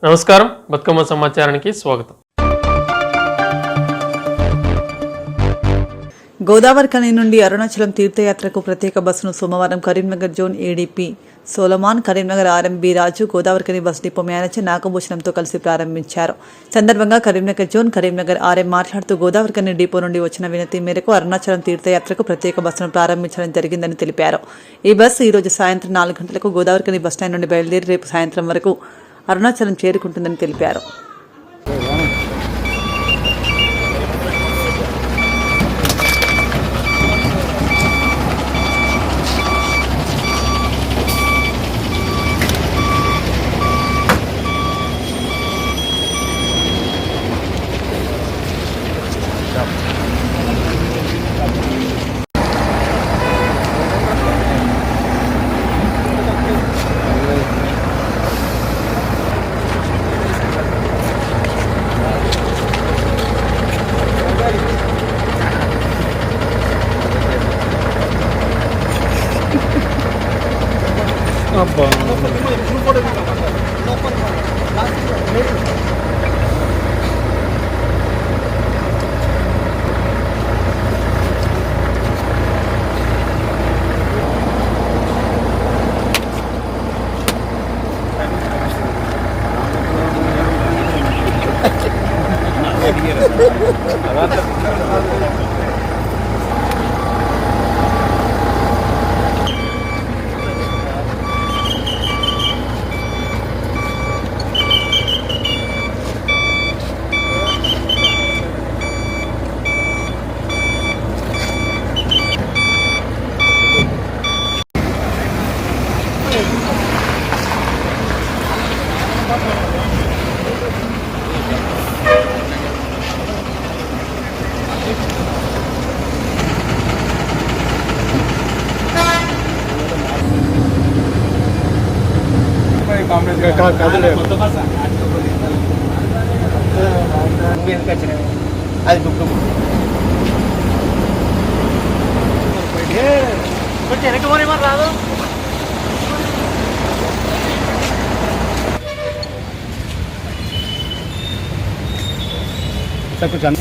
నమస్కారం, బతుకమ్మ సమాచారానికి స్వాగతం. గోదావరిఖని నుండి అరుణాచలం తీర్థయాత్రకు ప్రత్యేక బస్సును సోమవారం Karimnagar zone ADP Solomon, Karimnagar RMB Raju, Godavarikhani bus depot manager నాగభూషణంతో కలిసి ప్రారంభించారు. సందర్భంగా కరీంనగర్ జోన్ కరీంనగర్ ఆర్ఎం మాట్లాడుతూ గోదావరిఖని డిపో నుండి వచ్చిన వినతి మేరకు అరుణాచలం తీర్థయాత్రకు ప్రత్యేక బస్సును ప్రారంభించడం జరిగిందని తెలిపారు. ఈ బస్సు ఈ రోజు సాయంత్రం 4 గంటలకు గోదావరిఖని బస్టాండ్ నుండి బయలుదేరి రేపు సాయంత్రం వరకు అరుణాచలం చేరుకుంటుందని తెలిపారు. అది కొంచెం వెనక్కి పోనీ మరి రాదు. సార్ కొంచెం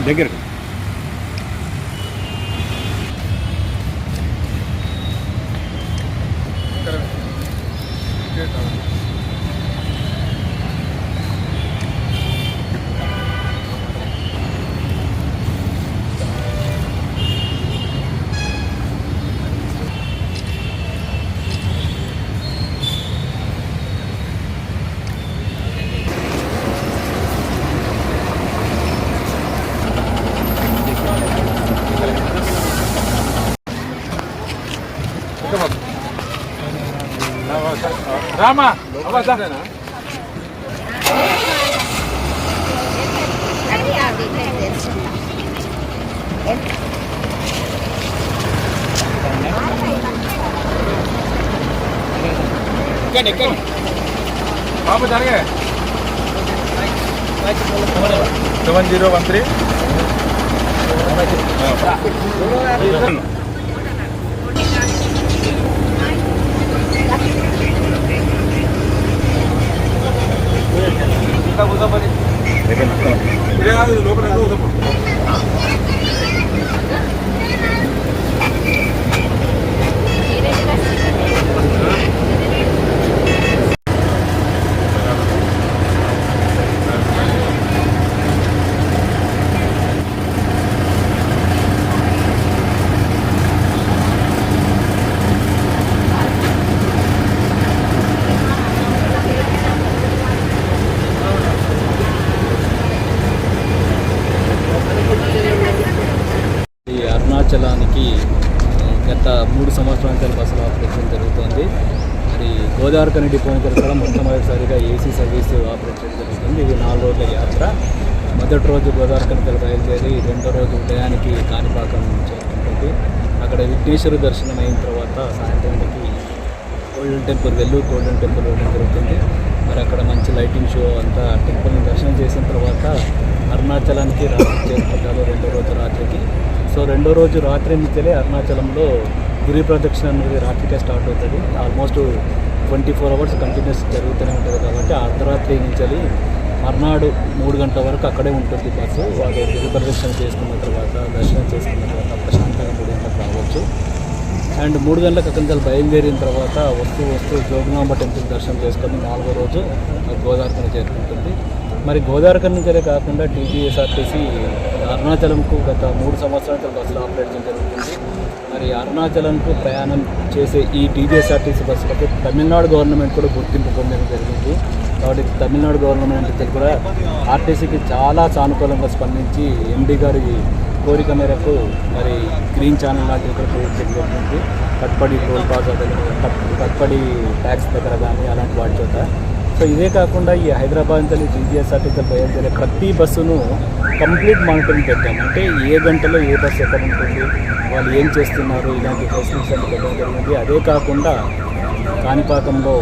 దగ్గర రామా బాబు జరిగే 7013 లోపల అరుణాచలానికి గత 3 సంవత్సరాల నుంచి బస్సులు ఆపరేషన్ జరుగుతుంది. మరి గోదావరిఖని డిపో కూడా మొట్టమొదటిసారిగా ఏసీ సర్వీసు ఆపరేట్ చేయడం జరుగుతుంది. ఇది 4 రోజుల యాత్ర. మొదటి రోజు గోదావరిఖని బయలుదేరి రెండో రోజు ఉదయానికి కాణిపాకం చేరుకుంటుంది. అక్కడ అక్కడ విఘ్నేశ్వర దర్శనం అయిన తర్వాత సాయంత్రానికి golden temple Vellore golden temple వెళ్ళడం జరుగుతుంది. మరి అక్కడ మంచి లైటింగ్ షో అంతా టెంపుల్ని దర్శనం చేసిన తర్వాత అరుణాచలానికి రాత్రి చేరుకుంటారు రెండో రోజు రాత్రికి. సో రెండో రోజు రాత్రి నుంచే అరుణాచలంలో గిరి ప్రదక్షిణ అనేది రాత్రికే స్టార్ట్ అవుతుంది. ఆల్మోస్ట్ 24 అవర్స్ కంటిన్యూస్ జరుగుతూనే ఉంటుంది కాబట్టి అర్ధరాత్రి నుంచి మర్నాడు 3 గంటల వరకు అక్కడే ఉంటుంది బస్సు. వాళ్ళు గిరి ప్రదక్షిణ చేసుకున్న తర్వాత దర్శనం చేసుకున్న తర్వాత ప్రశాంతంగా 3 గంటలకు రావచ్చు. అండ్ 3 గంటలకు అక్కడి నుంచి బయలుదేరిన తర్వాత వస్తూ జోగులాంబ టెంపుల్ దర్శనం చేసుకొని 4వ రోజు గోదావరికని చేరుకుంటుంది. మరి గోదావరికని నుంచే కాకుండా టీజీఎస్ఆర్టీసీ అరుణాచలంకు గత 3 సంవత్సరాల బస్సులు ఆపరేట్ చేయడం జరుగుతుంది. మరి అరుణాచలంకు ప్రయాణం చేసే ఈ టీజీఎస్ఆర్టీసీ బస్సులకు తమిళనాడు గవర్నమెంట్ కూడా గుర్తింపు పొందడం జరిగింది. కాబట్టి తమిళనాడు గవర్నమెంట్ కూడా ఆర్టీసీకి చాలా సానుకూలంగా స్పందించి ఎండీ గారి కోరిక మేరకు మరి గ్రీన్ ఛానల్ లాంటివి కూడా క్రియేట్ చేయడం జరిగింది. కట్పడి టోల్ ప్లాజా దగ్గర, కట్పడి ట్యాక్స్ దగ్గర కానీ అలాంటి వాటి చోట. సో ఇదే కాకుండా ఈ హైదరాబాద్ నుంచి టీజీఎస్ఆర్టీసీ బయలుదేరే ప్రతి బస్సును కంప్లీట్ మానిటరింగ్ పెట్టాము. అంటే ఏ గంటలో ఏ బస్సు ఎక్కడ ఉంటుంది, వాళ్ళు ఏం చేస్తున్నారు, ఇలాంటి ఫెసిలిటీస్ అన్ని పెట్టడం జరిగింది. అదే కాకుండా కాణిపాకంలో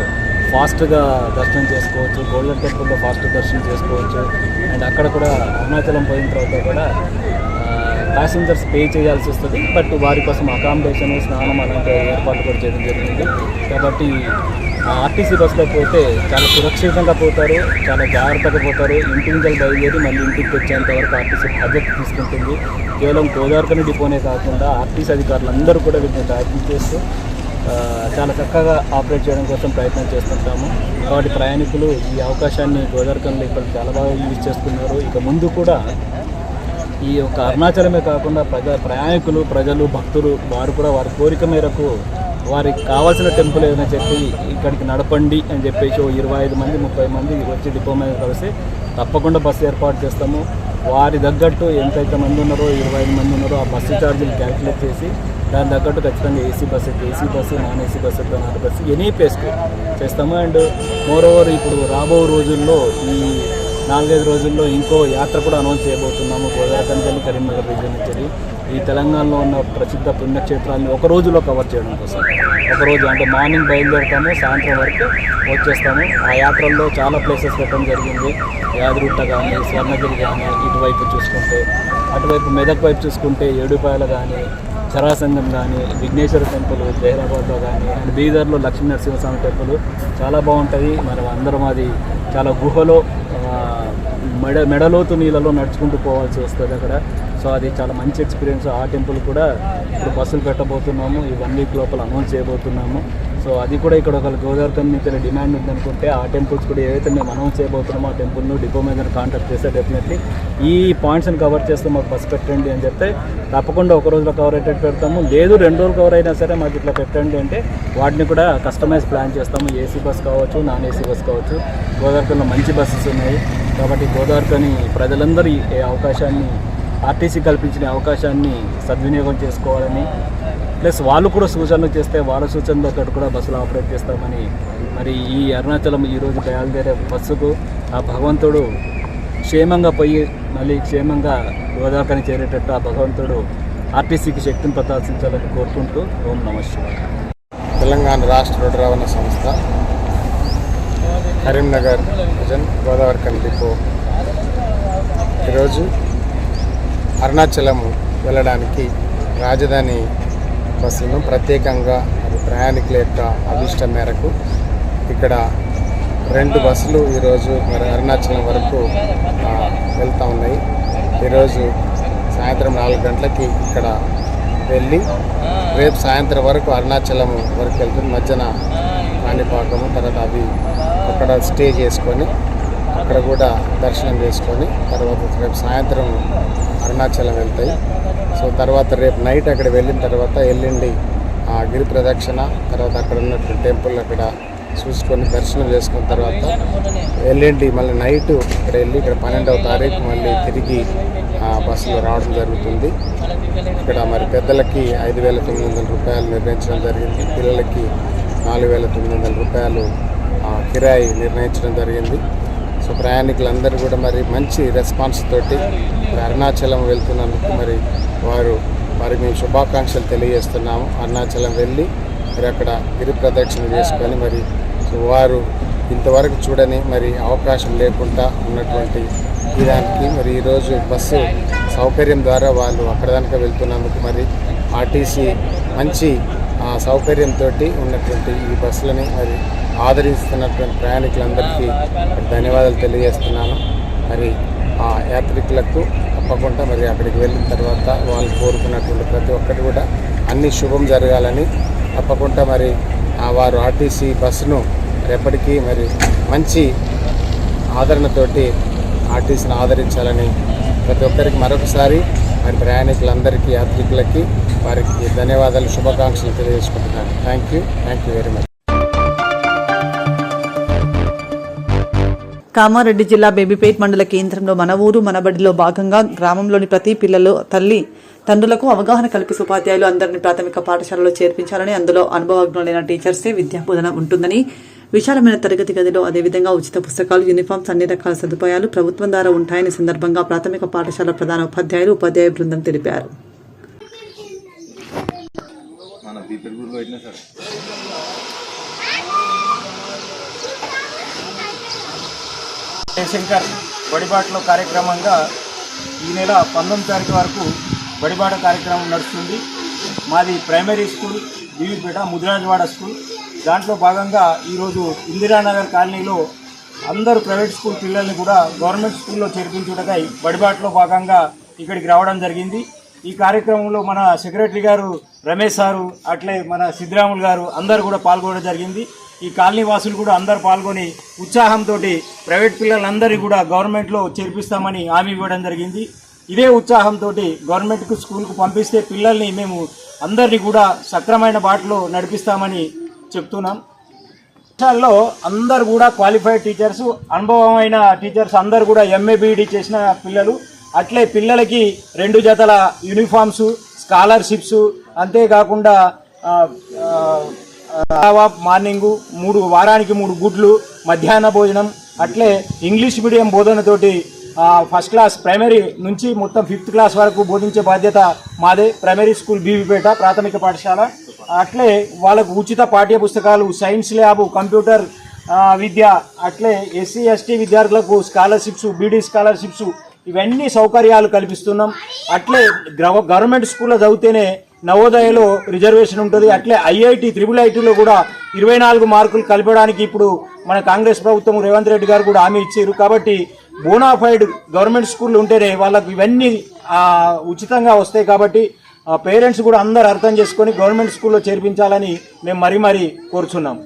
ఫాస్ట్గా దర్శనం చేసుకోవచ్చు, గోల్డెన్ టెంపుల్లో ఫాస్ట్ దర్శనం చేసుకోవచ్చు. అండ్ అక్కడ కూడా అరుణాచలం పోయిన తర్వాత కూడా ప్యాసింజర్స్ పే చేయాల్సి వస్తుంది. బట్ వారి కోసం అకామిడేషన్, స్నానం అలాంటి ఏర్పాట్లు కూడా చేయడం జరిగింది. కాబట్టి ఆర్టీసీ బస్సులో పోతే చాలా సురక్షితంగా పోతారు, చాలా జాగ్రత్తగా పోతారు. ఇంటి నుంచి బయలుదేరి మళ్ళీ ఇంటికి వచ్చేంత వరకు ఆర్టీసీ బాధ్యత తీసుకుంటుంది. కేవలం గోదావరికని డిపోనే కాకుండా ఆర్టీసీ అధికారులందరూ కూడా వీటిని ట్రాకింగ్ చేస్తూ చాలా చక్కగా ఆపరేట్ చేయడం కోసం ప్రయత్నం చేస్తుంటాము. కాబట్టి ప్రయాణికులు ఈ అవకాశాన్ని గోదావరికనిలో ఇప్పుడు చాలా బాగా యూజ్ చేస్తున్నారు. ఇక ముందు కూడా ఈ యొక్క అరుణాచలమే కాకుండా ప్రయాణికులు, ప్రజలు, భక్తులు వారు కూడా వారి కోరిక మేరకు వారికి కావాల్సిన టెంపుల్ ఏదైనా చెప్పి ఇక్కడికి నడపండి అని చెప్పేసి 25 మంది 30 మంది వచ్చి డిపో మీద కలిసి తప్పకుండా బస్సు ఏర్పాటు చేస్తాము. వారి తగ్గట్టు ఎంతైతే మంది ఉన్నారో 25 మంది ఉన్నారో ఆ బస్సు ఛార్జీలు క్యాల్కులేట్ చేసి దాని తగ్గట్టు ఖచ్చితంగా AC bus, non AC bus, non bus any ప్లేస్కి చేస్తాము. అండ్ మోరోవర్ ఇప్పుడు రాబో రోజుల్లో ఈ 4-5 రోజుల్లో ఇంకో యాత్ర కూడా అనౌన్స్ చేయబోతున్నాము. గోదావరికని, కరీంనగర్ రీజియన్ నుంచి ఈ తెలంగాణలో ఉన్న ప్రసిద్ధ పుణ్యక్షేత్రాలను ఒక రోజులో కవర్ చేయడం కోసం ఒకరోజు అంటే మార్నింగ్ బయలుదేరుతాము, సాయంత్రం వరకు వచ్చేస్తాము. ఆ యాత్రల్లో చాలా ప్లేసెస్ పెట్టడం జరిగింది. యాదగిరిగుట్ట కానీ, స్వర్ణగిరి కానీ, ఇటువైపు చూసుకుంటే అటువైపు మెదక్ వైపు చూసుకుంటే ఏడుపాయలు కానీ, చరాసంగం కానీ, విఘ్నేశ్వర టెంపుల్ జైరాబాద్లో కానీ, అండ్ బీదర్లో లక్ష్మీ నరసింహస్వామి టెంపుల్ చాలా బాగుంటుంది. మరి అందరం అది చాలా గుహలో మెడలోతు నీళ్ళలో నడుచుకుంటూ పోవాల్సి వస్తుంది అక్కడ. సో అది చాలా మంచి ఎక్స్పీరియన్స్. ఆ టెంపుల్ కూడా ఇప్పుడు బస్సులు పెట్టబోతున్నాము, ఈ 1 వీక్ లోపల అనౌన్స్ చేయబోతున్నాము. సో అది కూడా ఇక్కడ ఒక గోదావరికని నుంచి డిమాండ్ ఉందనుకుంటే ఆ టెంపుల్స్ కూడా ఏవైతే మేము అనౌన్స్ చేయబోతున్నామో ఆ టెంపుల్ను డిపో మీద కాంటాక్ట్ చేస్తే డెఫినెట్లీ ఈ పాయింట్స్ని కవర్ చేస్తే మాకు బస్సు పెట్టండి అని చెప్తే తప్పకుండా ఒక రోజులో కవర్ అయ్యేటట్టు పెడతాము. లేదు 2 రోజులు కవర్ అయినా సరే మాకు ఇట్లా పెట్టండి అంటే వాటిని కూడా కస్టమైజ్ ప్లాన్ చేస్తాము. ఏసీ బస్ కావచ్చు, నాన్ ఏసీ బస్ కావచ్చు. గోదావరికనిలో మంచి బస్సెస్ ఉన్నాయి కాబట్టి గోదావరికని ప్రజలందరూ ఈ అవకాశాన్ని, ఆర్టీసీ కల్పించిన అవకాశాన్ని సద్వినియోగం చేసుకోవాలని, ప్లస్ వాళ్ళు కూడా సూచనలు చేస్తే వాళ్ళ సూచనలు అక్కడ కూడా బస్సులు ఆపరేట్ చేస్తామని. మరి ఈ అరుణాచలం ఈరోజు బయలుదేరే బస్సుకు ఆ భగవంతుడు క్షేమంగా పోయి మళ్ళీ క్షేమంగా గోదావరికని చేరేటట్టు ఆ భగవంతుడు ఆర్టీసీకి శక్తిని ప్రదర్శించాలని కోరుకుంటూ ఓం నమః శివాయ. తెలంగాణ రాష్ట్ర రోడ్డు రవాణా సంస్థ కరీంనగర్ డివిజన్ గోదావరికని డిపో ఈరోజు అరుణాచలం వెళ్ళడానికి రాజధాని బస్సులను ప్రత్యేకంగా ప్రయాణికుల యొక్క అభిష్టం మేరకు ఇక్కడ 2 బస్సులు ఈరోజు మరి అరుణాచలం వరకు వెళ్తూ ఉన్నాయి. ఈరోజు సాయంత్రం 4 గంటలకి ఇక్కడ వెళ్ళి రేపు సాయంత్రం వరకు అరుణాచలం వరకు వెళ్తుంది. మధ్యన కాణిపాకము, తర్వాత అవి అక్కడ స్టే చేసుకొని అక్కడ కూడా దర్శనం చేసుకొని తర్వాత రేపు సాయంత్రం అరుణాచలం వెళ్తాయి. సో తర్వాత రేపు నైట్ అక్కడ వెళ్ళిన తర్వాత ఎల్లుండి గిరి ప్రదక్షిణ, తర్వాత అక్కడ ఉన్నటువంటి టెంపుల్ అక్కడ చూసుకొని దర్శనం చేసుకున్న తర్వాత ఎల్లుండి మళ్ళీ నైట్ ఇక్కడ వెళ్ళి ఇక్కడ 12వ తారీఖు మళ్ళీ తిరిగి బస్సులో రావడం జరుగుతుంది. ఇక్కడ మరి పెద్దలకి 5,900 రూపాయలు నిర్ణయించడం జరిగింది, పిల్లలకి 4,900 రూపాయలు కిరాయి నిర్ణయించడం జరిగింది. సో ప్రయాణికులందరూ కూడా మరి మంచి రెస్పాన్స్ తోటి అరుణాచలం వెళ్తున్నందుకు మరి వారు వారికి మేము శుభాకాంక్షలు తెలియజేస్తున్నాము. అరుణాచలం వెళ్ళి మరి అక్కడ గిరి ప్రదక్షిణ చేసుకొని మరి వారు ఇంతవరకు చూడని మరి అవకాశం లేకుండా ఉన్నటువంటి ఈ దానికి మరి ఈరోజు బస్సు సౌకర్యం ద్వారా వాళ్ళు అక్కడ దాకా వెళ్తున్నందుకు మరి ఆర్టీసీ మంచి సౌకర్యంతో ఉన్నటువంటి ఈ బస్సులని మరి ఆదరిస్తున్నటువంటి ప్రయాణికులందరికీ ధన్యవాదాలు తెలియజేస్తున్నాను. మరి ఆ యాత్రికులకు తప్పకుండా మరి అక్కడికి వెళ్ళిన తర్వాత వాళ్ళు కోరుకున్నటువంటి ప్రతి ఒక్కటి కూడా అన్ని శుభం జరగాలని తప్పకుండా మరి వారు ఆర్టీసీ బస్సును ఎప్పటికీ మరి మంచి ఆదరణతోటి ఆర్టీసీని ఆదరించాలని ప్రతి ఒక్కరికి మరొకసారి మరి ప్రయాణికులందరికీ యాత్రికులకి వారికి ధన్యవాదాలు శుభాకాంక్షలు తెలియజేసుకుంటున్నాను. Thank you very much. Kamareddy జిల్లా బేబీపేట్ మండల కేంద్రంలో మన ఊరు మనబడిలో భాగంగా గ్రామంలోని ప్రతి పిల్లలు తల్లి తండ్రులకు అవగాహన కల్పిస్తూ ఉపాధ్యాయులు అందరినీ ప్రాథమిక పాఠశాలలో చేర్పించాలని, అందులో అనుభవజ్ఞులైన టీచర్సే విద్యాబోధన ఉంటుందని, విశాలమైన తరగతి గదిలో అదేవిధంగా ఉచిత పుస్తకాలు, యూనిఫామ్స్, అన్ని రకాల సదుపాయాలు ప్రభుత్వం ద్వారా ఉంటాయని సందర్భంగా ప్రాథమిక పాఠశాల ప్రధాన ఉపాధ్యాయులు ఉపాధ్యాయ బృందం తెలిపారు. శంకర్ బడిబాటలో కార్యక్రమంగా ఈ నెల 19 తారీఖు వరకు బడిబాట కార్యక్రమం నడుస్తుంది. మాది ప్రైమరీ స్కూల్ బీవీపేట ముదిరాజవాడ స్కూల్. దాంట్లో భాగంగా ఈరోజు ఇందిరానగర్ కాలనీలో అందరూ ప్రైవేట్ స్కూల్ పిల్లల్ని కూడా గవర్నమెంట్ స్కూల్లో చేర్పించుటకై బడిబాటలో భాగంగా ఇక్కడికి రావడం జరిగింది. ఈ కార్యక్రమంలో మన సెక్రటరీ గారు రమేష్ సారు, అట్లే మన సిద్ధిరాములు గారు అందరూ కూడా పాల్గొనడం జరిగింది. ఈ కాలనీ వాసులు కూడా అందరు పాల్గొని ఉత్సాహంతో ప్రైవేట్ పిల్లలందరినీ కూడా గవర్నమెంట్లో చేర్పిస్తామని హామీ ఇవ్వడం జరిగింది. ఇదే ఉత్సాహంతో గవర్నమెంట్కు స్కూల్కు పంపిస్తే పిల్లల్ని మేము అందరినీ కూడా సక్రమైన బాటలో నడిపిస్తామని చెప్తున్నాం. పాఠశాలలో అందరు కూడా క్వాలిఫైడ్ టీచర్స్, అనుభవమైన టీచర్స్ అందరు కూడా MA BEd చేసిన పిల్లలు. అట్లే పిల్లలకి 2 జతల యూనిఫామ్స్, స్కాలర్షిప్స్, అంతేకాకుండా మార్నింగు 3 వారానికి 3 గుడ్లు, మధ్యాహ్న భోజనం, అట్లే ఇంగ్లీష్ మీడియం బోధనతోటి ఫస్ట్ క్లాస్ ప్రైమరీ నుంచి మొత్తం 5th క్లాస్ వరకు బోధించే బాధ్యత మాదే. ప్రైమరీ స్కూల్ బీవీపేట ప్రాథమిక పాఠశాల. అట్లే వాళ్ళకు ఉచిత పాఠ్య పుస్తకాలు, సైన్స్ ల్యాబ్, కంప్యూటర్ విద్య, అట్లే SC ST విద్యార్థులకు స్కాలర్షిప్స్, BD స్కాలర్షిప్స్, ఇవన్నీ సౌకర్యాలు కల్పిస్తున్నాం. అట్లే గవర్నమెంట్ స్కూల్లో చదివితేనే నవోదయలో రిజర్వేషన్ ఉంటుంది. అట్లే IIT IIITలో కూడా 24 మార్కులు కలపడానికి ఇప్పుడు మన కాంగ్రెస్ ప్రభుత్వం రేవంత్ రెడ్డి గారు కూడా హామీ ఇచ్చారు. కాబట్టి బోనాఫైడ్ గవర్నమెంట్ స్కూళ్ళు ఉంటేనే వాళ్ళకు ఇవన్నీ ఉచితంగా వస్తాయి. కాబట్టి పేరెంట్స్ కూడా అందరు అర్థం చేసుకొని గవర్నమెంట్ స్కూల్లో చేర్పించాలని మేము మరీ కోరుచున్నాం.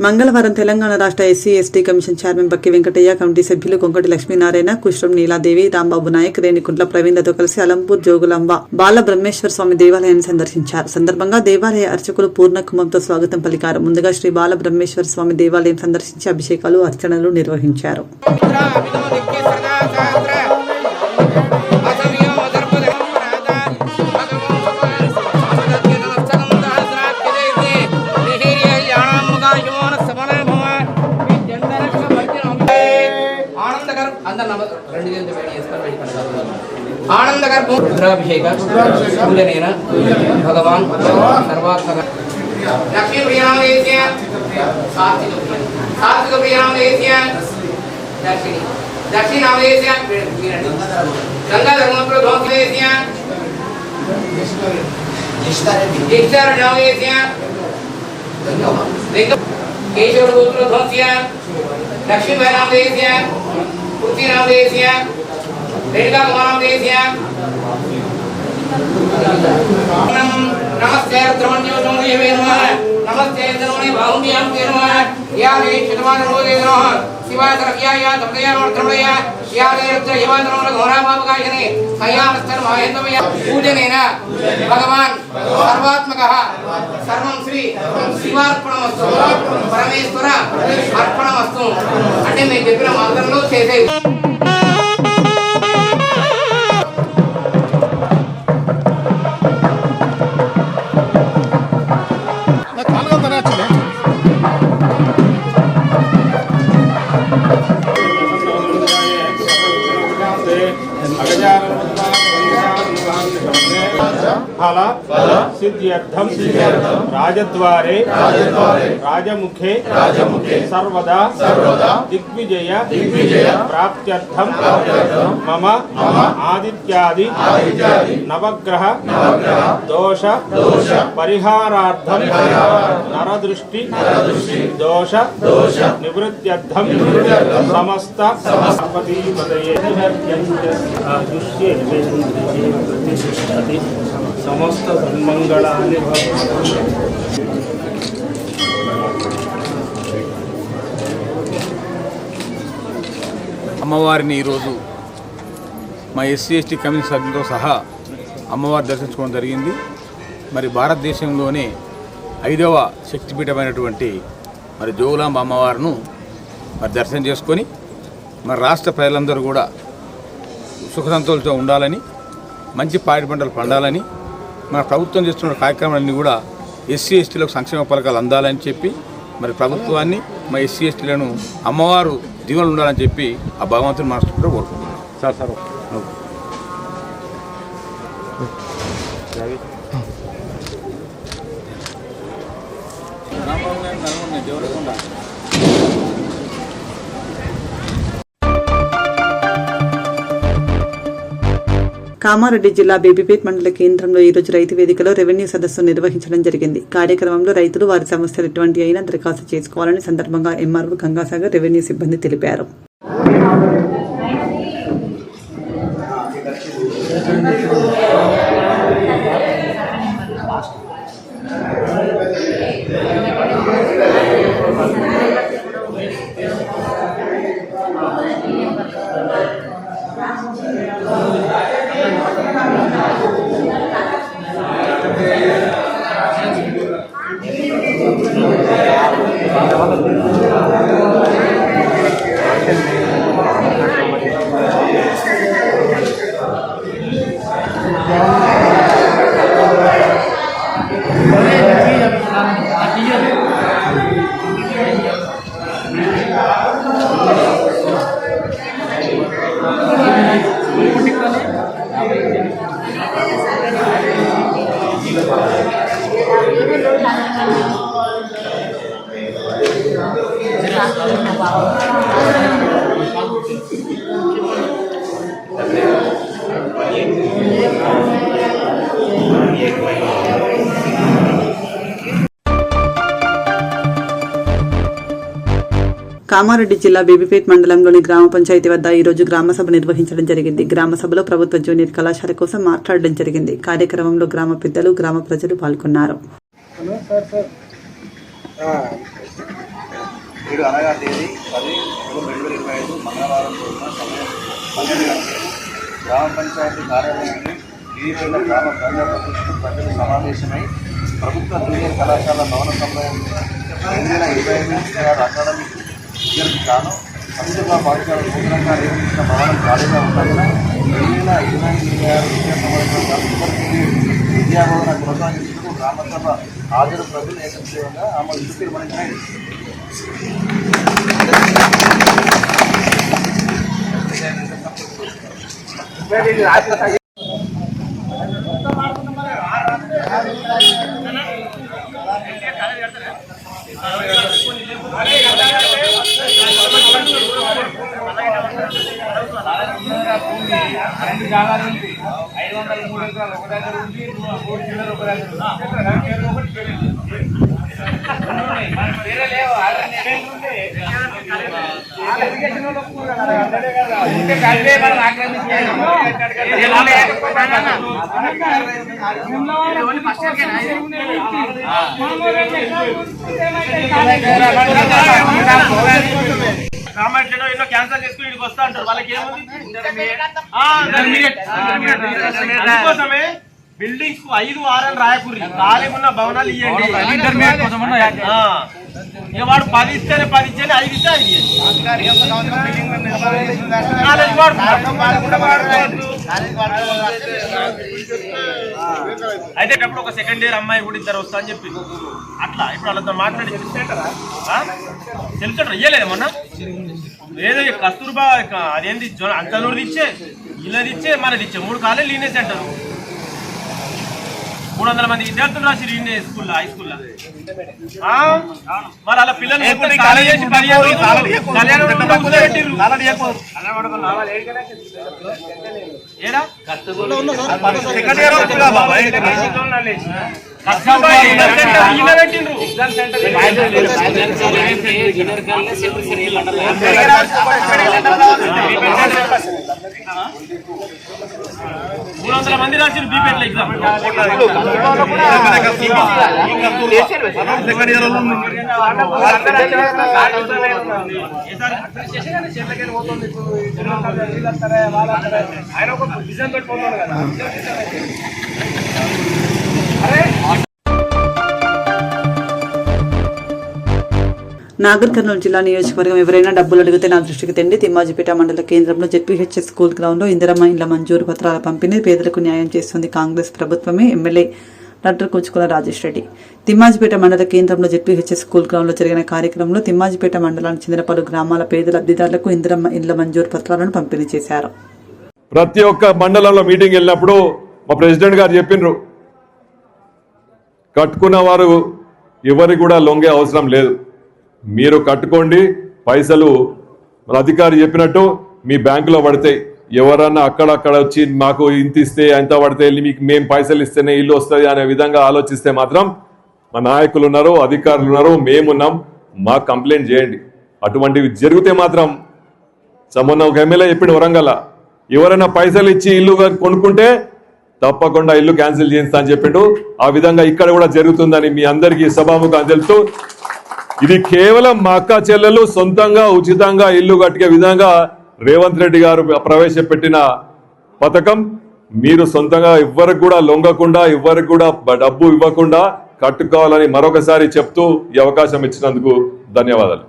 మంగళవారం తెలంగాణ రాష్ట్ర SC ST కమిషన్ చైర్మన్ బక్కి వెంకటయ్య, కమిటీ సభ్యులు కొంకటి లక్ష్మీనారాయణ, కుష్రం నీలాదేవి, రాంబాబు నాయక్, రేణికుంట్ల ప్రవీణ్లతో కలిసి అలంపూర్ జోగులాంబ బాల బ్రహ్మేశ్వర స్వామి దేవాలయాన్ని సందర్శించారు. సందర్భంగా దేవాలయ అర్చకులు పూర్ణ కుంభంతో స్వాగతం పలికారు. ముందుగా శ్రీ బాల బ్రహ్మేశ్వర స్వామి దేవాలయం సందర్శించి అభిషేకాలు, అర్చనలు నిర్వహించారు. ఆనందగర్భ రుద్రాభిషేక పూజనేన భగవాన్ సర్వాత్మక లక్ష్మీ ప్రియామేస్య సాత్విక ప్రియామేస్య దక్షిణామేస్య గంగా ధర్మపుర ధ్వంసేస్య దిక్షారణ్యామేస్య కేశవ గోత్ర ధ్వంస్య లక్ష్మీ వైరామేస్య పృథ్వీరామేస్య रेणुका कुमारामदेस्य नमस्ते रुद्रमण्यो नमोदेवे नमः नमस्ते धर्मणे बाहुम्यां ते नमः या रे शतमान नमोदेवे नमः शिवाय सर्वज्ञाय तपदया नमः या रे रुद्र यवा नमः घोरामापकायने कयामस्तर महेन्द्रमय पूजनेन भगवान सर्वात्मकः सर्वं श्री शिवार्पणमस्तु परमेश्वर अर्पणमस्तु అంటే నేను చెప్పిన మంత్రంలో చేసేది. ఫల సిద్ధ్యర్థం రాజద్వారే రాజముఖే సర్వదా దిగ్విజయ ప్రాప్త్యర్థం మమ ఆదిత్యాది నవగ్రహ దోష పరిహారార్థం నరదృష్టి దోష నివృత్త్యర్థం సమస్త సమస్త సన్మంగళాన్ని అమ్మవారిని ఈరోజు మా ఎస్సీ ఎస్టీ కమ్యూనిటీ సభ్యులతో సహా అమ్మవారి దర్శించుకోవడం జరిగింది. మరి భారతదేశంలోనే 5వ శక్తిపీఠమైనటువంటి మరి జోగులాంబ అమ్మవారిను మరి దర్శనం చేసుకొని మరి రాష్ట్ర ప్రజలందరూ కూడా సుఖ సంతోషంతో ఉండాలని, మంచి పాడి పంటలు పండాలని, మన ప్రభుత్వం చేస్తున్న కార్యక్రమాలన్నీ కూడా ఎస్సీ ఎస్టీలకు సంక్షేమ పథకాలు అందాలని చెప్పి మరి ప్రభుత్వాన్ని మా ఎస్సీ ఎస్టీలను అమ్మవారు దీవెనలు ఉండాలని చెప్పి ఆ భగవంతుని మనస్ఫూర్తిగా కోరుకుంటున్నాను. సార్ కామారెడ్డి జిల్లా బేబీపేట్ మండల కేంద్రంలో ఈ రోజు రైతు వేదికలో రెవెన్యూ సదస్సు నిర్వహించడం జరిగింది. కార్యక్రమంలో రైతులు వారి సమస్యలు ఎటువంటి అయినా దరఖాస్తు చేసుకోవాలని సందర్భంగా ఎంఆర్ఓ గంగాసాగర్ రెవెన్యూ సిబ్బంది తెలిపారు. కామారెడ్డి జిల్లా బేబీపేట్ మండలంలోని గ్రామ పంచాయతీ వద్ద ఈ రోజు గ్రామ సభ నిర్వహించడం జరిగింది. గ్రామ సభలో ప్రభుత్వ జూనియర్ కళాశాల కోసం మాట్లాడడం జరిగింది. కార్యక్రమంలో గ్రామ పెద్దలు, గ్రామ ప్రజలు పాల్గొన్నారు. అనగా తేదీ 10/2/2025 మంగళవారం రోజున సమయం 12 గంటలకు గ్రామ పంచాయతీ కార్యాలయాన్ని వివిధ గ్రామ ప్రజాప్రతినిధులు ప్రజలు సమావేశమై ప్రభుత్వ జూనియర్ కళాశాల భవన సమయం 2025 అకాడమిక్ ఇయర్కి గాను సంయుక్త పాఠశాల నూతనంగా నిర్మించిన భవనం ఖాళీగా ఉన్నందున 2025-26 విద్యా సంవత్సరం విద్యాబోధన కొనసాగించుటకు గ్రామసభ హాజరు ప్రజలు ఏకగ్రీవంగా ఆమె తీర్మానించినాయి. రెండు జాగాలు ఉంది. 503 ఎకరాలు ఒక దగ్గర ఉంది, 3 కిలోలు ఒక దగ్గర కామెంట్లో ఎన్నో క్యాన్సల్ చేసుకుని ఇక్కడికి వస్తా అంటారు. వాళ్ళకి ఏముంది అందుకోసమే బిల్డింగ్స్ కు 5-6 అని రాయకూరి ఖాళీ ఉన్న భవనాలు ఇవ్వండి. ఇక వాడు 10 ఇస్తేనే 10 ఇచ్చేది, 5 ఇస్తే 5 అయితే అప్పుడు ఒక సెకండ్ ఇయర్ అమ్మాయి కూడా ఇద్దరు వస్తా అని చెప్పి అట్లా ఇప్పుడు వాళ్ళతో మాట్లాడి తెలుసా ఇయ్యలేదు మొన్న ఏదో కస్తూర్బా అదేంటి అంతనూరు ఇచ్చే ఇళ్ళది ఇచ్చే మనది ఇచ్చే 3 కాలేజీలు లీనే సెంటర్ 300 మంది విద్యార్థులు రాసి లీనే స్కూల్లో హై స్కూల్లో మరి అలా పిల్లలు మంది రాసిన బీపీఎట్ ఎగ్జామ్ ఆయన ఒక విజన్ తోటి పోతాడు కదా. నాగర్ కర్నూలు జిల్లా నియోజకవర్గం ఎవరైనా డబ్బులు అడిగితే నా దృష్టికి తెండి. తిమ్మాజిపేట మండల కేంద్రంలో జెడ్పీహెచ్ఎస్ స్కూల్ గ్రౌండ్లో ఇందిరమ్మ ఇండ్ల మంజూరు పత్రాల పంపిణీ పేదలకు న్యాయం చేస్తుంది కాంగ్రెస్ ప్రభుత్వమే. MLA doctor Kuchukula Rajesh Reddy. తిమ్మాజిపేట మండల కేంద్రంలో జెడ్పీహెచ్ఎస్ స్కూల్ గ్రౌండ్లో జరిగిన కార్యక్రమంలో తిమ్మాజిపేట మండలానికి చెందిన పలు గ్రామాల పేద లబ్ధిదారులకు ఇందిరమ్మ ఇండ్ల మంజూరు పత్రాలను పంపిణీ చేశారు. ప్రతి ఒక్క మండలంలో మీటింగ్ వెళ్ళినప్పుడు మా ప్రెసిడెంట్ గారు చెప్పిండ్రు, కట్టుకున్న వారు ఎవరికి కూడా లొంగే అవసరం లేదు, మీరు కట్టుకోండి, పైసలు అధికారి చెప్పినట్టు మీ బ్యాంకులో పడతాయి. ఎవరన్నా అక్కడక్కడ వచ్చి మాకు ఇంత ఇస్తే ఎంత పడితే మీకు మేము పైసలు ఇస్తేనే ఇల్లు వస్తుంది అనే విధంగా ఆలోచిస్తే మాత్రం మా నాయకులు ఉన్నారు, అధికారులు ఉన్నారు, మేమున్నాం, మాకు కంప్లైంట్ చేయండి. అటువంటివి జరిగితే మాత్రం మొన్న ఒక ఎమ్మెల్యే చెప్పిండు వరంగల్, ఎవరైనా పైసలు ఇచ్చి ఇల్లు కొనుక్కుంటే తప్పకుండా ఇల్లు క్యాన్సిల్ చేయిస్తా అని చెప్పిండు. ఆ విధంగా ఇక్కడ కూడా జరుగుతుందని మీ అందరికీ సభాముఖంగా తెలుస్తూ, ఇది కేవలం మా అక్క చెల్లెలు సొంతంగా ఉచితంగా ఇల్లు కట్టే విధంగా రేవంత్ రెడ్డి గారు ప్రవేశపెట్టిన పథకం. మీరు సొంతంగా ఎవ్వరికి కూడా లొంగకుండా ఎవ్వరికి కూడా డబ్బు ఇవ్వకుండా కట్టుకోవాలని మరొకసారి చెప్తూ ఈ అవకాశం ఇచ్చినందుకు ధన్యవాదాలు.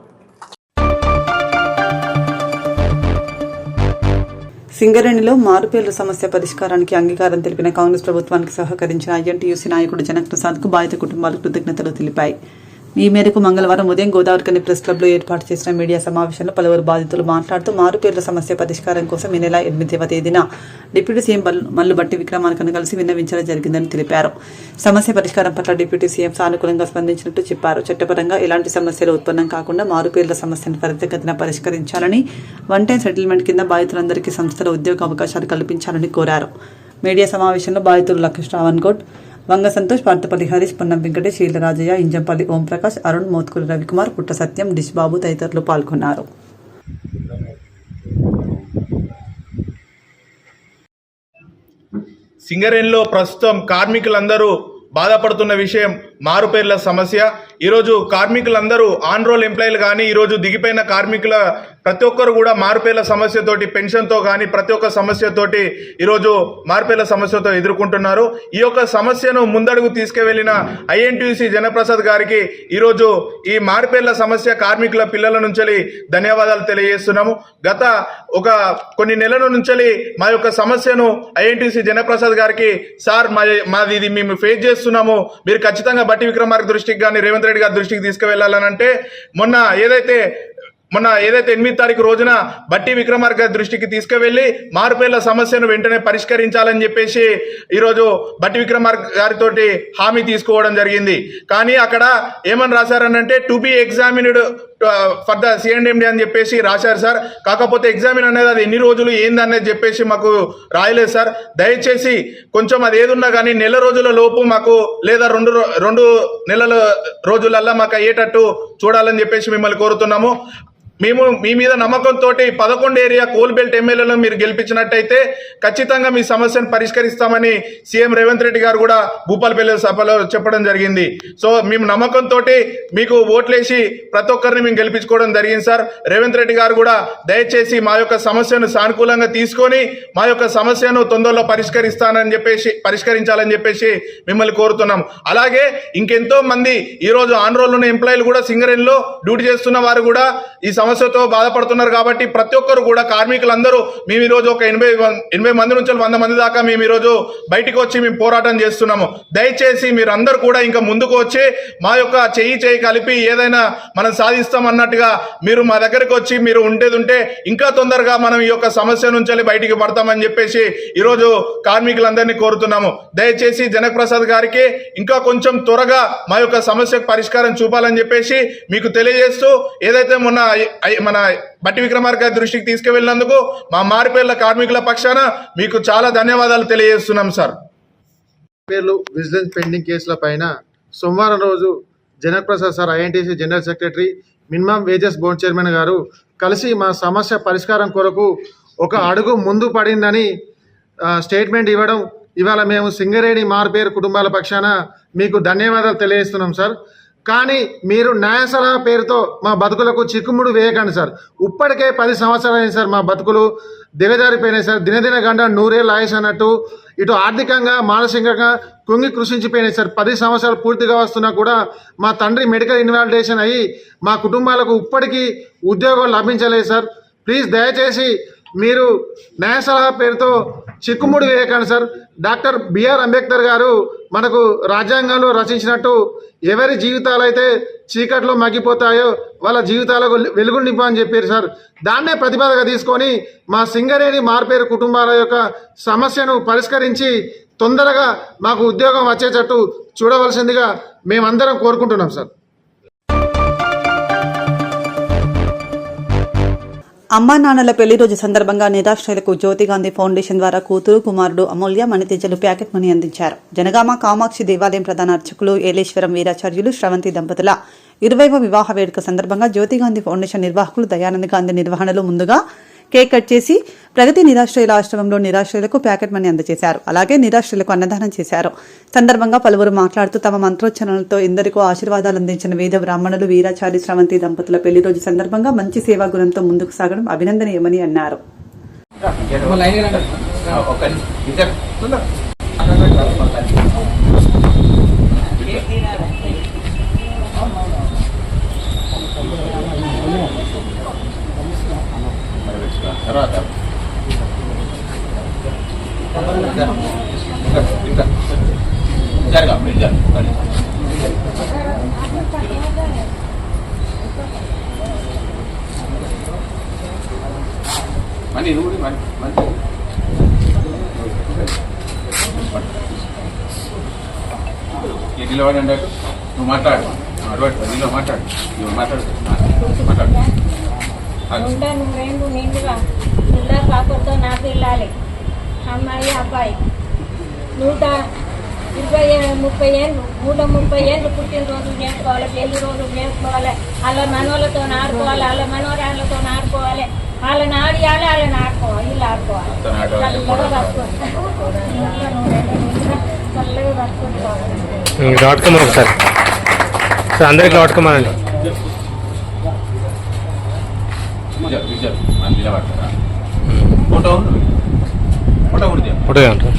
సింగరేణిలో మారుపేర్ల సమస్య పరిష్కారానికి అంగీకారం తెలిపిన కాంగ్రెస్ ప్రభుత్వానికి సహకరించిన ఐఎన్టీయూసీ నాయకుడు జనక్ ప్రసాద్కు బాధిత కుటుంబాలకు కృతజ్ఞతలు తెలిపాయి. ఈ మేరకు మంగళవారం ఉదయం గోదావరికని ప్రెస్ క్లబ్లో ఏర్పాటు చేసిన మీడియా సమావేశంలో పలువురు బాధితులు మాట్లాడుతూ మారుపేర్ల సమస్య పరిష్కారం కోసం ఈ నెల 8వ తేదీన డిప్యూటీ సీఎం మల్లుబట్టి విక్రమార్కను కలిసి విన్నవించడం జరిగిందని తెలిపారు. సమస్య పరిష్కారం పట్ల డిప్యూటీ సీఎం సానుకూలంగా స్పందించినట్టు చెప్పారు. చట్టపరంగా ఎలాంటి సమస్యలు ఉత్పన్నం కాకుండా మారుపేర్ల సమస్యను త్వరితగతిన పరిష్కరించాలని, వన్ టైం సెటిల్మెంట్ కింద బాధితులందరికీ సంస్థల ఉద్యోగ అవకాశాలు కల్పించాలని కోరారు. మీడియా సమావేశంలో బాధితులు లక్ష్మీ శ్రావణ్గౌడ్, వంగ సంతోష్, పార్తపల్లి హరీష్, పొన్నం వెంకటేష్, శీలరాజయ్య, ఇంజంపల్లి ఓంప్రకాష్, అరుణ్, మోత్కూరి రవికుమార్, పుట్ట సత్యం, డిష్ బాబు తదితరులు పాల్గొన్నారు. సింగరేణిలో ప్రస్తుతం కార్మికులందరూ బాధపడుతున్న విషయం మారుపేర్ల సమస్య. ఈరోజు కార్మికులందరూ ఆన్ రోల్ ఎంప్లాయీలు కానీ ఈరోజు దిగిపోయిన కార్మికుల ప్రతి ఒక్కరు కూడా మారుపేర్ల సమస్యతోటి, పెన్షన్తో కానీ ప్రతి ఒక్క సమస్యతోటి ఈరోజు మారుపేర్ల సమస్యతో ఎదుర్కొంటున్నారు. ఈ యొక్క సమస్యను ముందడుగు తీసుకువెళ్లిన ఐఎన్టీయూసీ జనప్రసాద్ గారికి ఈరోజు ఈ మారుపేర్ల సమస్య కార్మికుల పిల్లల నుంచి ధన్యవాదాలు తెలియజేస్తున్నాము. గత కొన్ని నెలల నుంచి మా యొక్క సమస్యను ఐఎన్టీయూసీ జనప్రసాద్ గారికి, సార్ మాది ఇది మేము ఫేస్ చేస్తున్నాము, మీరు ఖచ్చితంగా బట్టి విక్రమార్క దృష్టికి కానీ రేవంత్ రెడ్డి గారి దృష్టికి తీసుకువెళ్లాలని అంటే మొన్న ఏదైతే 8వ తారీఖు రోజున బట్టి విక్రమార్క గారి దృష్టికి తీసుకువెళ్లి మారుపేర్ల సమస్యను వెంటనే పరిష్కరించాలని చెప్పేసి ఈరోజు బట్టి విక్రమార్క గారితో హామీ తీసుకోవడం జరిగింది. కానీ అక్కడ ఏమని రాశారనంటే to be examined for the CMD అని చెప్పేసి రాశారు సార్. కాకపోతే ఎగ్జామిన్ అనేది అది ఎన్ని రోజులు ఏందనేది చెప్పేసి మాకు రాయలేదు సార్. దయచేసి కొంచెం అది ఏదున్నా కానీ నెల రోజుల లోపు మాకు లేదా రెండు నెలల రోజులల్లా మాకు అయ్యేటట్టు చూడాలని చెప్పేసి మిమ్మల్ని కోరుతున్నాము. మేము మీ మీద నమ్మకంతో 11 ఏరియా కోల్ బెల్ట్ ఎమ్మెల్యేలను మీరు గెలిపించినట్టయితే ఖచ్చితంగా మీ సమస్యను పరిష్కరిస్తామని సీఎం రేవంత్ రెడ్డి గారు కూడా భూపాలపల్లి సభలో చెప్పడం జరిగింది. సో మేము నమ్మకంతో మీకు ఓట్లేసి ప్రతి ఒక్కరిని మేము గెలిపించుకోవడం జరిగింది సార్. రేవంత్ రెడ్డి గారు కూడా దయచేసి మా యొక్క సమస్యను సానుకూలంగా తీసుకొని మా యొక్క సమస్యను తొందరలో పరిష్కరించాలని చెప్పేసి మిమ్మల్ని కోరుతున్నాం. అలాగే ఇంకెంతో మంది ఈరోజు ఆన్ రోల్ ఉన్న ఎంప్లాయీలు కూడా సింగరేణిలో డ్యూటీ చేస్తున్న వారు కూడా ఈ సమస్యతో బాధపడుతున్నారు కాబట్టి ప్రతి ఒక్కరు కూడా కార్మికులందరూ మేము ఈరోజు ఒక 80 మంది నుంచి 100 మంది దాకా మేము ఈరోజు బయటికి వచ్చి మేము పోరాటం చేస్తున్నాము. దయచేసి మీరు అందరూ కూడా ఇంకా ముందుకు వచ్చి మా యొక్క చేయి కలిపి ఏదైనా మనం సాధిస్తాం అన్నట్టుగా మీరు మా దగ్గరికి వచ్చి మీరు ఉంటే ఇంకా తొందరగా మనం ఈ యొక్క సమస్య నుంచి బయటికి పడతామని చెప్పేసి ఈరోజు కార్మికులందరినీ కోరుతున్నాము. దయచేసి జనక్ ప్రసాద్ గారికి ఇంకా కొంచెం త్వరగా మా యొక్క సమస్యకు పరిష్కారం చూపాలని చెప్పేసి మీకు తెలియజేస్తూ, ఏదైతే మొన్న మన బట్టి విక్రమార్క గారి దృష్టికి తీసుకువెళ్ళినందుకు మా మారుపేర్ల కార్మికుల పక్షాన మీకు చాలా ధన్యవాదాలు తెలియజేస్తున్నాం సార్. పేర్లు విజిలెన్స్ పెండింగ్ కేసుల పైన సోమవారం రోజు Janak Prasad sir, INTUC general secretary, minimum wages board chairman గారు కలిసి మా సమస్య పరిష్కారం కొరకు ఒక అడుగు ముందు పడిందని స్టేట్మెంట్ ఇవ్వడం, ఇవాళ మేము సింగరేణి మారుపేరు కుటుంబాల పక్షాన మీకు ధన్యవాదాలు తెలియజేస్తున్నాం సార్. కానీ మీరు న్యాయ సలహా పేరుతో మా బతుకులకు చిక్కుముడు వేయకండి సార్. ఇప్పటికే 10 సంవత్సరాలు అయింది సార్, మా బతుకులు దిగజారిపోయినాయి సార్. దినదిన గంట 100 ఏళ్ళు ఆయుష్ అన్నట్టు ఇటు ఆర్థికంగా మానసికంగా కుంగి కృషించిపోయినాయి సార్. 10 సంవత్సరాలు పూర్తిగా వస్తున్నా కూడా మా తండ్రి మెడికల్ ఇన్వాలిడేషన్ అయ్యి మా కుటుంబాలకు ఇప్పటికీ ఉద్యోగం లభించలేదు సార్. ప్లీజ్ దయచేసి మీరు న్యాయ సలహా పేరుతో చిక్కుముడి వేయకండి సార్. డాక్టర్ బిఆర్ అంబేద్కర్ గారు మనకు రాజ్యాంగంలో రచించినట్టు ఎవరి జీవితాలు అయితే చీకట్లో మగ్గిపోతాయో వాళ్ళ జీవితాలకు వెలుగు నింపని చెప్పారు సార్. దాన్నే ప్రతిపాదనగా తీసుకొని మా సింగరేణి మారుపేరు కుటుంబాల యొక్క సమస్యను పరిష్కరించి తొందరగా మాకు ఉద్యోగం వచ్చేటట్టు చూడవలసిందిగా మేమందరం కోరుకుంటున్నాం సార్. అమ్మా నాన్నల పెళ్లి రోజు సందర్భంగా నిరాశ్రయులకు జ్యోతిగాంధీ ఫౌండేషన్ ద్వారా కూతురు కుమారుడు అమూల్య మణితేజలు ప్యాకెట్ మనీ అందించారు. జనగామ కామాక్షి దేవాలయం ప్రధాన అర్చకులు ఏలేశ్వరం వీరాచార్యులు శ్రవంతి దంపతుల 20వ వివాహ వేడుక సందర్భంగా జ్యోతిగాంధీ ఫౌండేషన్ నిర్వాహకులు దయానంద్ గాంధీ నిర్వహణలో ముందుగా కేక్ కట్ చేసి ప్రగతి నిరాశ్రయుల ఆశ్రమంలో నిరాశ్రయులకు ప్యాకెట్ మనీ అందజేశారు. అలాగే నిరాశ్రయులకు అన్నదానం చేశారు. సందర్భంగా పలువురు మాట్లాడుతూ తమ మంత్రోచ్చరణలతో ఎందరికో ఆశీర్వాదాలు అందించిన వేద బ్రాహ్మణులు వీరాచారి శ్రవంతి దంపతుల పెళ్లి రోజు సందర్భంగా మంచి సేవా గుణంతో ముందుకు సాగడం అభినందనీయమని అన్నారు. తర్వాత మనీ నువ్వు నిలబడి అన్నట్టు నువ్వు మాట్లాడు, నీలో మాట్లాడు, నువ్వు మాట్లాడు. నువ్వేందు నిండుగా పిల్ల పాపతో నా పిల్లాలి అమ్మాయి అబ్బాయి 120-30 ఏళ్ళు 130 ఏళ్ళు పుట్టినరోజు చేసుకోవాలి, పెళ్లి రోజు చేసుకోవాలి, వాళ్ళ మనోళ్ళతో ఆడుకోవాలి, వాళ్ళ మనోరాళ్ళతో ఆడుకోవాలి, వాళ్ళని ఆడియాలి, వాళ్ళని ఆడుకోవాలి, ఇల్లు ఆడుకోవాలి, చల్లగా పట్టుకోవాలి, ఒకసారి అందరికీ పట్టుకోమనండి. ఫోటో అంటారు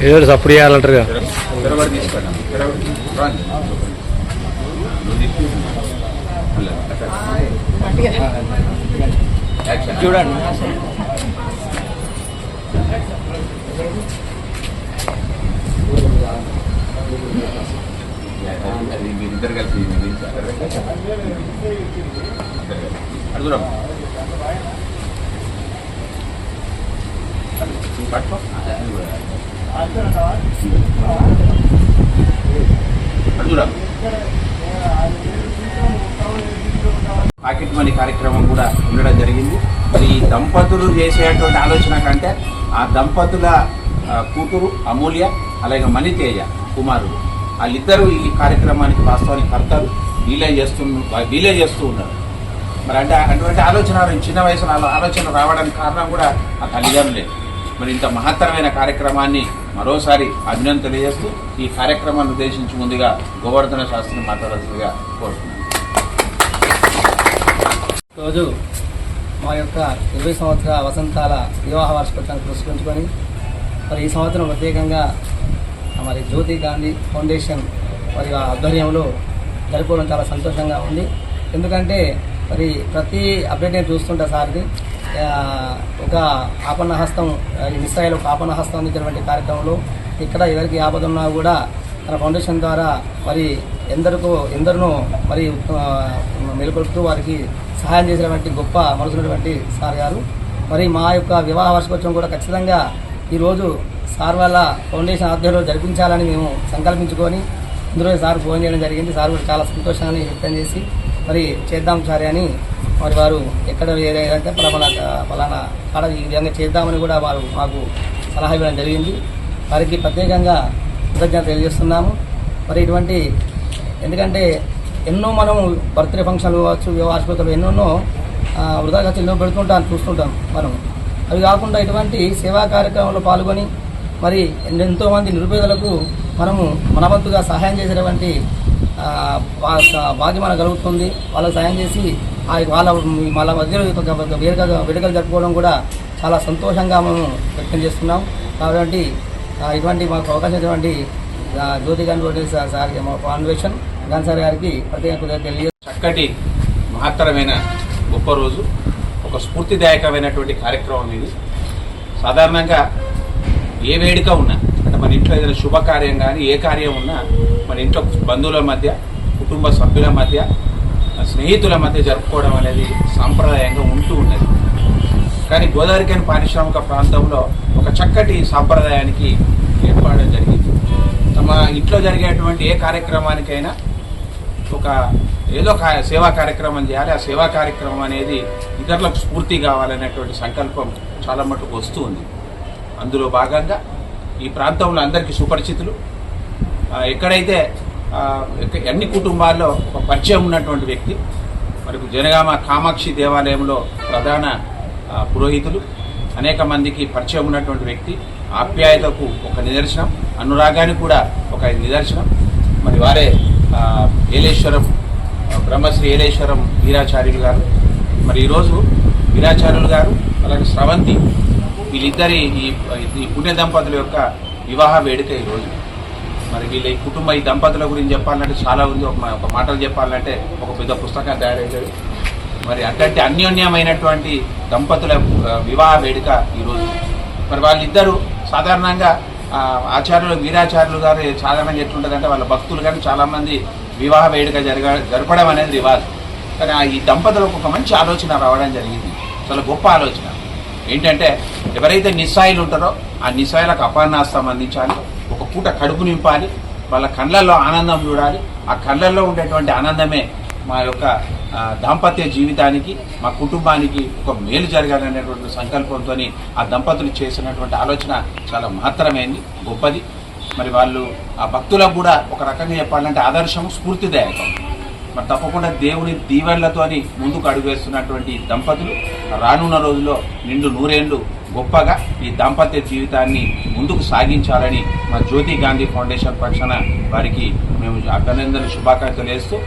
ఏదో సప్పుడు చేయాలంటారు కదా. చూడండి మీరిద్దరు కలిసి అడుగుదాం. అడుగురా పాకెట్ మనీ కార్యక్రమం కూడా ఉండడం జరిగింది. మరి ఈ దంపతులు చేసేటువంటి ఆలోచన కంటే ఆ దంపతుల కూతురు అమూల్య అలాగే మణితేజ కుమారుడు వాళ్ళిద్దరూ ఈ కార్యక్రమానికి వాస్తవానికి కర్తలు వీలే చేస్తూ ఉన్నారు. మరి అంటే అటువంటి ఆలోచన చిన్న వయసులో ఆలోచన రావడానికి కారణం కూడా ఆ తల్లిదండ్రులే. మరి ఇంత మహత్తరమైన కార్యక్రమాన్ని మరోసారి అభినందన తెలియజేస్తూ ఈ కార్యక్రమాన్ని ఉద్దేశించి ముందుగా గోవర్ధన శాస్త్రిని మాట్లాడాల్సిందిగా కోరుతున్నాను. రోజు మా యొక్క 20 సంవత్సరాల వసంతాల వివాహ వార్షికోత్సవాన్ని పురస్కరించుకొని మరి ఈ సంవత్సరం ప్రత్యేకంగా మరి జ్యోతి గాంధీ ఫౌండేషన్ మరి ఆధ్వర్యంలో జరుపుకోవడం చాలా సంతోషంగా ఉంది. ఎందుకంటే మరి ప్రతి అప్డేట్ నేను చూస్తుంటా సార్ది ఒక ఆపన్నహస్తం మిస్ అయ్యే ఒక ఆపన్నహస్తం అందించినటువంటి కార్యక్రమంలో ఇక్కడ ఎవరికి ఆపదున్నా కూడా తన ఫౌండేషన్ ద్వారా మరి ఎందరినో మరి మెలుకొల్పుతూ వారికి సహాయం చేసినటువంటి గొప్ప మనసున్నటువంటి సార్ గారు. మరి మా యొక్క వివాహ వార్షికోత్సవం కూడా ఖచ్చితంగా ఈరోజు సార్ వాళ్ళ ఫౌండేషన్ ఆధ్వర్యంలో జరిపించాలని మేము సంకల్పించుకొని ఇందులో సార్ ఫోన్ చేయడం జరిగింది. సార్ కూడా చాలా సంతోషాన్ని వ్యక్తం చేసి మరి చేద్దాం సరే అని మరి వారు ఎక్కడ ఏదైతే పలానా కాడ ఈ విధంగా చేద్దామని కూడా వారు మాకు సలహా ఇవ్వడం జరిగింది. వారికి ప్రత్యేకంగా కృతజ్ఞత తెలియజేస్తున్నాము. మరి ఇటువంటి ఎందుకంటే ఎన్నో మనం బర్త్డే ఫంక్షన్లు కావచ్చు వార్షికోత్సవాలు ఎన్నెన్నో వృధా ఖర్చులు పెడుతుంటాం చూస్తుంటాం మనం. అవి కాకుండా ఇటువంటి సేవా కార్యక్రమంలో పాల్గొని మరి ఎంతోమంది నిరుపేదలకు మనము మనవంతుగా సహాయం చేసేటువంటి భాగ్యం మనకు కలుగుతుంది. వాళ్ళకు సహాయం చేసి వాళ్ళ మధ్యలో వేడుకలు జరుపుకోవడం కూడా చాలా సంతోషంగా మేము వ్యక్తం చేస్తున్నాం. కాబట్టి ఇటువంటి మాకు అవకాశం ఇచ్చినటువంటి జ్యోతి గాంధీ సార్ మా ఫౌండేషన్ గాంధీ సార్ గారికి ప్రత్యేక తెలియజేస్తాం. చక్కటి మహత్తరమైన గొప్ప రోజు, ఒక స్ఫూర్తిదాయకమైనటువంటి కార్యక్రమం ఇది. సాధారణంగా ఏ వేడుక ఉన్నా అంటే మన ఇంట్లో ఏదైనా శుభకార్యం కానీ ఏ కార్యం ఉన్నా మన ఇంట్లో బంధువుల మధ్య కుటుంబ సభ్యుల మధ్య స్నేహితుల మధ్య జరుపుకోవడం అనేది సాంప్రదాయంగా ఉంటూ ఉన్నది. కానీ గోదావరిఖని పారిశ్రామిక ప్రాంతంలో ఒక చక్కటి సాంప్రదాయానికి ఏర్పడడం జరిగింది. తమ ఇంట్లో జరిగేటువంటి ఏ కార్యక్రమానికైనా ఒక ఏదో సేవా కార్యక్రమం చేయాలి. ఆ సేవా కార్యక్రమం అనేది ఇతరులకు స్ఫూర్తి కావాలనేటువంటి సంకల్పం చాలా మటుకు వస్తూ ఉంది. అందులో భాగంగా ఈ ప్రాంతంలో అందరికీ సుపరిచితులు, ఎక్కడైతే అన్ని కుటుంబాల్లో ఒక పరిచయం ఉన్నటువంటి వ్యక్తి, మరి జనగామ కామాక్షి దేవాలయంలో ప్రధాన పురోహితులు, అనేక మందికి పరిచయం ఉన్నటువంటి వ్యక్తి, ఆప్యాయతకు ఒక నిదర్శనం, అనురాగానికి కూడా ఒక నిదర్శనం. మరి వారే ఏలేశ్వరం బ్రహ్మశ్రీ ఏలేశ్వరం వీరాచార్యులు గారు. మరి ఈరోజు వీరాచార్యులు గారు అలాగే స్రవంతి వీళ్ళిద్దరి ఈ పుణ్య దంపతుల యొక్క వివాహ వేడుక ఈరోజు. మరి వీళ్ళ ఈ కుటుంబ ఈ దంపతుల గురించి చెప్పాలంటే చాలా ఉంది. ఒక మాటలు చెప్పాలంటే ఒక పెద్ద పుస్తకం తయారయ్యేది. మరి అట్లాంటి అన్యోన్యమైనటువంటి దంపతుల వివాహ వేడుక ఈరోజు. మరి వాళ్ళిద్దరూ సాధారణంగా ఆచార్యులు వీరాచార్యులు గారు సాధారణంగా ఎట్లుంటుందంటే వాళ్ళ భక్తులు కానీ చాలామంది వివాహ వేడుక జరపడం అనేది రివాజు. కానీ ఈ దంపతులకు ఒక మంచి ఆలోచన రావడం జరిగింది. చాలా గొప్ప ఆలోచన ఏంటంటే ఎవరైతే నిస్సాయిలు ఉంటారో ఆ నిస్సాయిలకు అపర్ణాస్తం అందించాలి, ఒక పూట కడుపు నింపాలి, వాళ్ళ కళ్ళల్లో ఆనందం చూడాలి. ఆ కళ్ళల్లో ఉండేటువంటి ఆనందమే మా యొక్క దాంపత్య జీవితానికి మా కుటుంబానికి ఒక మేలు జరగాలనేటువంటి సంకల్పంతో ఆ దంపతులు చేసినటువంటి ఆలోచన చాలా మహత్తరమైంది, గొప్పది. మరి వాళ్ళు ఆ భక్తులకు కూడా ఒక రకంగా చెప్పాలంటే ఆదర్శం, స్ఫూర్తిదాయకం. మరి తప్పకుండా దేవుని దీవెనలతోని ముందుకు అడుగువేస్తున్నటువంటి దంపతులు రానున్న రోజుల్లో నిండు నూరేళ్లు గొప్పగా ఈ దాంపత్య జీవితాన్ని ముందుకు సాగించాలని మా జ్యోతి గాంధీ ఫౌండేషన్ పక్షాన వారికి మేము అభినందనలు శుభాకాంక్షలు వేస్తూ.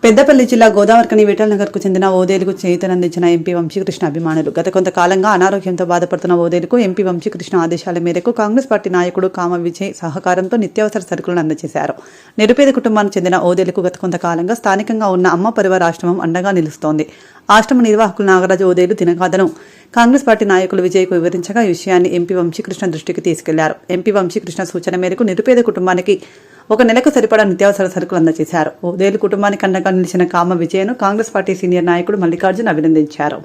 పెద్దపల్లి జిల్లా గోదావరిఖని విఠల్ నగర్ కు చెందిన ఓదేలుకు చేయూతనందించిన ఎంపీ వంశీకృష్ణ అభిమానులు. గత కొంతకాలంగా అనారోగ్యంతో బాధపడుతున్న ఓదేలుకు ఎంపీ వంశీకృష్ణ ఆదేశాల మేరకు కాంగ్రెస్ పార్టీ నాయకుడు కామ విజయ్ సహకారంతో నిత్యావసర సరుకులను అందజేశారు. నిరుపేద కుటుంబానికి చెందిన ఓదేలుకు గత కొంతకాలంగా స్థానికంగా ఉన్న అమ్మ పరివార ఆశ్రమం అండగా నిలుస్తోంది. ఆశ్రమ నిర్వాహకులు నాగరాజు ఓదేలు తినగాదను కాంగ్రెస్ పార్టీ నాయకులు విజయ్కు వివరించగా ఈ విషయాన్ని ఎంపీ వంశీకృష్ణ దృష్టికి తీసుకెళ్లారు. ఎంపీ వంశీకృష్ణ సూచన మేరకు నిరుపేద కుటుంబానికి ఒక నెలకు సరిపడా నిత్యావసర సరుకులు అందజేశారు. ఓదేలు కుటుంబానికి అండగా నిలిచిన కామ విజయను కాంగ్రెస్ పార్టీ సీనియర్ నాయకుడు మల్లికార్జున్ అభినందించారు.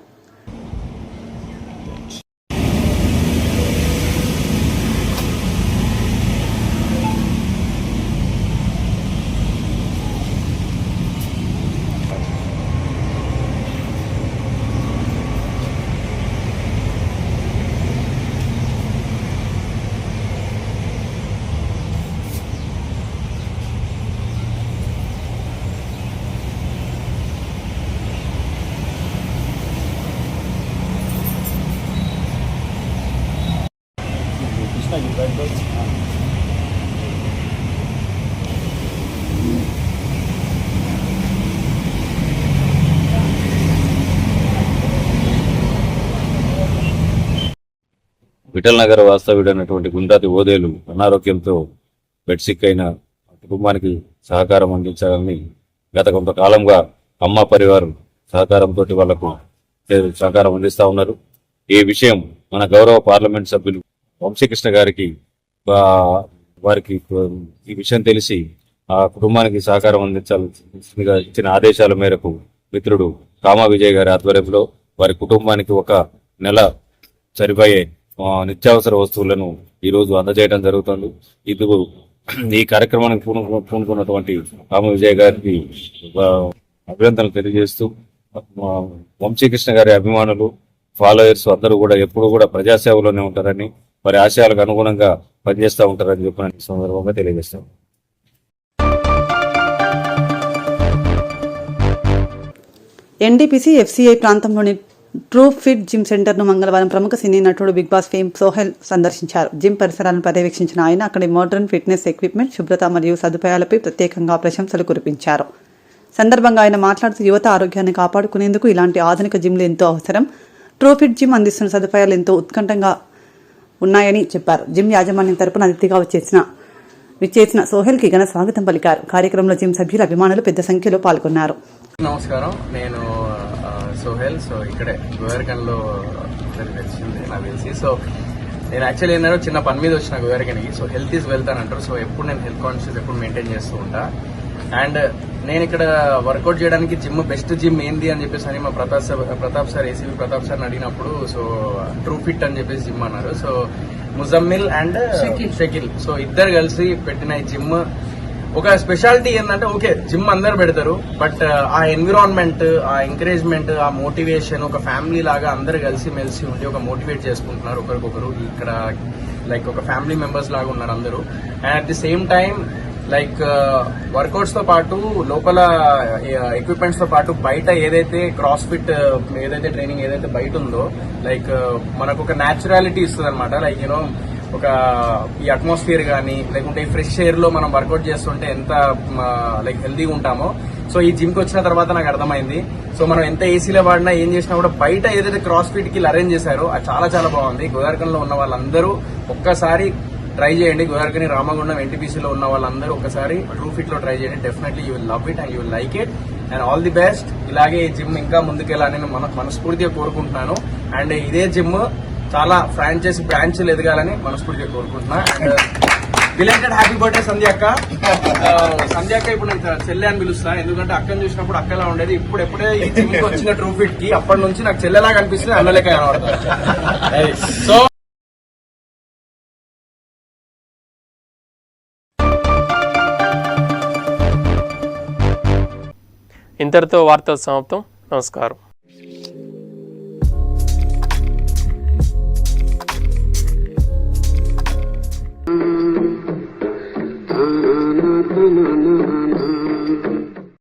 విఠల్ నగర్ వాస్తవ్యుడైనటువంటి గుండ్రాతి ఓదేలు అనారోగ్యంతో బెడ్సిక్ అయిన కుటుంబానికి సహకారం అందించాలని గత కొంతకాలంగా అమ్మ పరివారం సహకారంతో వాళ్లకు సహకారం అందిస్తా ఉన్నారు. ఈ విషయం మన గౌరవ పార్లమెంట్ సభ్యులు వంశీకృష్ణ గారికి వారికి ఈ విషయం తెలిసి ఆ కుటుంబానికి సహకారం అందించాల్సిందిగా ఇచ్చిన ఆదేశాల మేరకు మిత్రుడు కామా విజయ్ గారి ఆధ్వర్యంలో వారి కుటుంబానికి ఒక నెల సరిపోయే నిత్యావసర వస్తువులను ఈ రోజు అందజేయడం జరుగుతుంది. ఈ కార్యక్రమానికి పూనుకున్నటువంటి రామ విజయ్ గారికి అభినందనలు తెలియజేస్తూ వంశీకృష్ణ గారి అభిమానులు ఫాలోయర్స్ అందరూ కూడా ఎప్పుడు కూడా ప్రజాసేవలోనే ఉంటారని వారి ఆశయాలకు అనుగుణంగా పనిచేస్తూ ఉంటారని చెప్పిన సందర్భంగా తెలియజేస్తాం. ఎన్డీపీసీ ఎఫ్సీఐ ప్రాంతంలోని ట్రూ ఫిట్ జిమ్ సెంటర్ను మంగళవారం ప్రముఖ సినీ నటుడు బిగ్ బాస్ ఫేమ్ సోహెల్ సందర్శించారు. జిమ్ పరిసరాలను పర్యవేక్షించిన ఆయన అక్కడి మోడర్న్ ఫిట్నెస్ ఎక్విప్మెంట్, శుభ్రత మరియు సదుపాయాలపై ప్రత్యేకంగా ప్రశంసలు కురిపించారు. సందర్భంగా ఆయన మాట్లాడుతూ యువత ఆరోగ్యాన్ని కాపాడుకునేందుకు ఇలాంటి ఆధునిక జిమ్లు ఎంతో అవసరం. ట్రూ ఫిట్ జిమ్ అందిస్తున్న సదుపాయాలు ఎంతో ఉత్కంఠంగా ఉన్నాయని చెప్పారు. జిమ్ యాజమాన్యం తరపున అతిథిగా విచ్చేసిన సోహెల్కి ఘన స్వాగతం పలికారు. కార్యక్రమంలో జిమ్ సభ్యుల అభిమానులు పెద్ద సంఖ్యలో పాల్గొన్నారు. నమస్కారం, నేను సోహెల్. సో ఇక్కడే గోవర్కన్లో తెలిసింది నాకు తెలిసి. సో నేను యాక్చువల్లీ ఏంటంటే చిన్న పని మీద వచ్చిన గోవర్కన్కి. సో హెల్త్ ఈజ్ వెల్త్ అని అంటారు. సో ఎప్పుడు నేను హెల్త్ కాన్షియస్ ఎప్పుడు మెయింటైన్ చేస్తూ ఉంటా. అండ్ నేను ఇక్కడ వర్కౌట్ చేయడానికి జిమ్ బెస్ట్ జిమ్ ఏంది అని చెప్పేసి అని మా ప్రతాప్ సార్ ఏసీబీ ప్రతాప్ సార్ని అడిగినప్పుడు సో ట్రూ ఫిట్ అని చెప్పేసి జిమ్ అన్నారు. So Muzammil and Shakeel so ఇద్దరు కలిసి పెట్టిన ఈ జిమ్ ఒక స్పెషాలిటీ ఏంటంటే, ఓకే జిమ్ అందరు పెడతారు, బట్ ఆ ఎన్విరాన్మెంట్, ఆ ఎంకరేజ్మెంట్, ఆ మోటివేషన్ ఒక ఫ్యామిలీ లాగా అందరు కలిసి మెలిసి ఉండి ఒక మోటివేట్ చేసుకుంటున్నారు ఒకరికొకరు. ఇక్కడ లైక్ ఒక ఫ్యామిలీ మెంబర్స్ లాగా ఉన్నారు అందరూ. And at the same time like workouts తో పాటు లోపల ఎక్విప్మెంట్స్ తో పాటు బయట ఏదైతే క్రాస్ ఫిట్ ఏదైతే ట్రైనింగ్ ఏదైతే బయట ఉందో లైక్ మనకు ఒక న్యాచురాలిటీ ఇస్తుంది అనమాట. లైక్ యూనో ఒక ఈ అట్మాస్ఫియర్ కానీ లేకుంటే ఈ ఫ్రెష్ ఎయిర్ లో మనం వర్కౌట్ చేస్తుంటే ఎంత లైక్ హెల్దీగా ఉంటామో. సో ఈ జిమ్ కి వచ్చిన తర్వాత నాకు అర్థమైంది. సో మనం ఎంత ఏసీలో వాడినా ఏం చేసినా కూడా బయట ఏదైతే క్రాస్ ఫిట్ కి అరేంజ్ చేశారో అది చాలా చాలా బాగుంది. గోదావరికంలో ఉన్న వాళ్ళందరూ ఒక్కసారి ట్రై చేయండి. గోదావరికని రామగుండం ఎన్టీపీసీలో ఉన్న వాళ్ళందరూ ఒకసారి ట్రూ ఫిట్ లో ట్రై చేయండి. Definitely you will love it and you will like it. And all the best. ఇలాగే ఈ జిమ్ ఇంకా ముందుకెళ్ళాలని నేను మనస్ఫూర్తిగా కోరుకుంటున్నాను. అండ్ ఇదే జిమ్ చాలా ఫ్రాంచైజీ బ్రాంచ్లు ఎదగాలని మనస్ఫూర్తిగా కోరుకుంటున్నా. అండ్ బిలేటెడ్ హ్యాపీ బర్త్డే సంధ్య అక్క. సంధ్య అక్క ఇప్పుడు నేను చెల్లె అని పిలుస్తాను, ఎందుకంటే అక్కని చూసినప్పుడు అక్కలా ఉండేది. ఇప్పుడు ఎప్పుడే ఈ జిమ్ కి వచ్చిన ట్రూ ఫిట్ కి అప్పటి నుంచి నాకు చెల్లెలా కనిపిస్తుంది, అన్నలేక కనబడతాను. సో ఇంతటితో వార్తలు సమాప్తం. నమస్కారం. na na na na